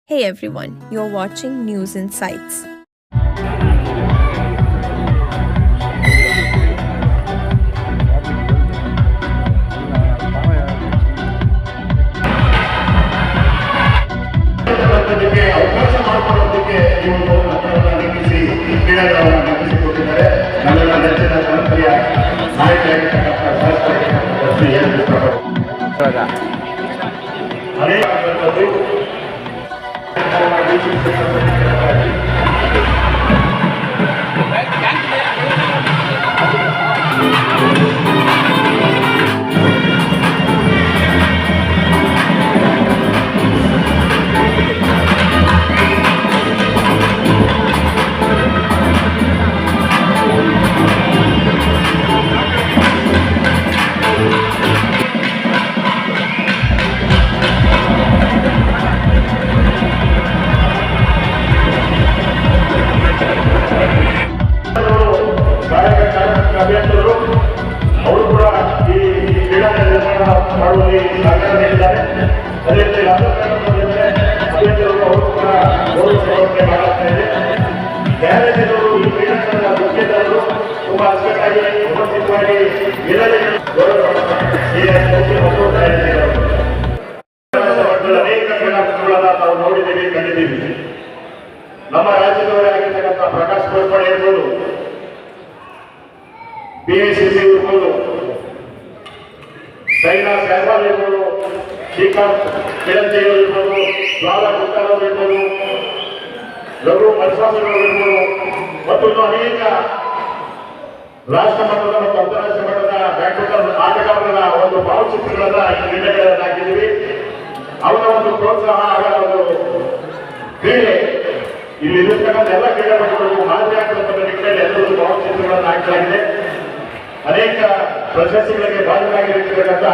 Hey everyone, you're watching News Insights. ಅವಕಾಶ ಮಾಡಿಕೊಡೋದಕ್ಕೆ ಇವರು ನಿರ್ಮಿಸಿ ಕ್ರೀಡಾಗಳನ್ನು ನಿರ್ಮಿಸಿಕೊಟ್ಟಿದ್ದಾರೆ. ನಮ್ಮೆಲ್ಲ ನೆಚ್ಚಿನ ಜನಪ್ರಿಯ ನಾಯಕರಾಗಿರ್ತಕ್ಕಂಥ ಶಾಸಕರಾಗಿರ್ತಕ್ಕಂಥ ಶ್ರೀ ಎನ್ ಕೃಷ್ಣಪ್ಪ ಅನೇಕ ಅಭಿಯಂತರು ಅವರು ಕೂಡ ಈ ಕ್ರೀಡಾ ನಿರ್ಮಾಣ ಮಾಡುವಲ್ಲಿ ಸಹಕಾರ ನೀಡಿದ್ದಾರೆ. ಅದೇ ರೀತಿ ಅಭಿಯಂತರು ಅವರು ಕೂಡ ಗೌರವ ಸಮರ್ಪಣೆ ಮಾಡಲಾಗ್ತಾ ಇದೆ. ಗ್ಯಾರೇಜಿನವರು ಈ ಕ್ರೀಡಾಂಗಣದ ಮುಖ್ಯಸ್ಥರು ತುಂಬಾ ಅಚ್ಚುಕಟ್ಟಾಗಿ ವ್ಯವಸ್ಥಿತವಾಗಿ ಅನೇಕ ಕ್ರೀಡಾಪಟುಗಳನ್ನ ನಾವು ನೋಡಿದ್ದೀವಿ, ಕಂಡಿದ್ದೀವಿ. ನಮ್ಮ ರಾಜ್ಯದವರೇ ಆಗಿರ್ತಕ್ಕಂಥ ಪ್ರಕಾಶ್ ಗೋರ್ಪಡೆ ಇರ್ಬೋದು, BICC ಇರ್ಬೋದು, ಸೈನಾ ಸೆಹ್ವಾಲ್ ಇರ್ಬೋದು, ಶ್ರೀಕಾಂತ್ ಚಿರಂಜೀವಿ ಇರ್ಬೋದು, ಜ್ವಾಲಾ ಗುಪ್ತಾರವರು ಇರ್ಬೋದು, ರಘು ಮಲ್ಸ್ವಾಮಿರವರು ಇರ್ಬೋದು ಮತ್ತು ಇನ್ನು ಅನೇಕ ರಾಷ್ಟ್ರ ಮಟ್ಟದ ಮತ್ತು ಅಂತಾರಾಷ್ಟ್ರೀಯ ಮಟ್ಟದ ಬ್ಯಾಡ್ಮಿಂಟನ್ ಆಟಗಾರರ ಒಂದು ಭಾವಚಿತ್ರಗಳನ್ನ ಈ ಕ್ರೀಡೆಗಳನ್ನು ಹಾಕಿದ್ದೀವಿ. ಅವರ ಒಂದು ಪ್ರೋತ್ಸಾಹ, ಅವರ ಒಂದು ಕ್ರೀಡೆ ಇಲ್ಲಿ ಇರತಕ್ಕಂಥ ಎಲ್ಲ ಕ್ರೀಡಾಪಟುಗಳಿಗೂ ಮಾದರಿ ಆಗ್ತಕ್ಕಂಥ ನಿಟ್ಟಿನಲ್ಲಿ ಎಲ್ಲರೂ ಭಾವಚಿತ್ರಗಳನ್ನು ಹಾಕಲಾಗಿದೆ. ಅನೇಕ ಪ್ರಶಸ್ತಿಗಳಿಗೆ ಭಾಜನರಾಗಿರ್ತಕ್ಕಂಥ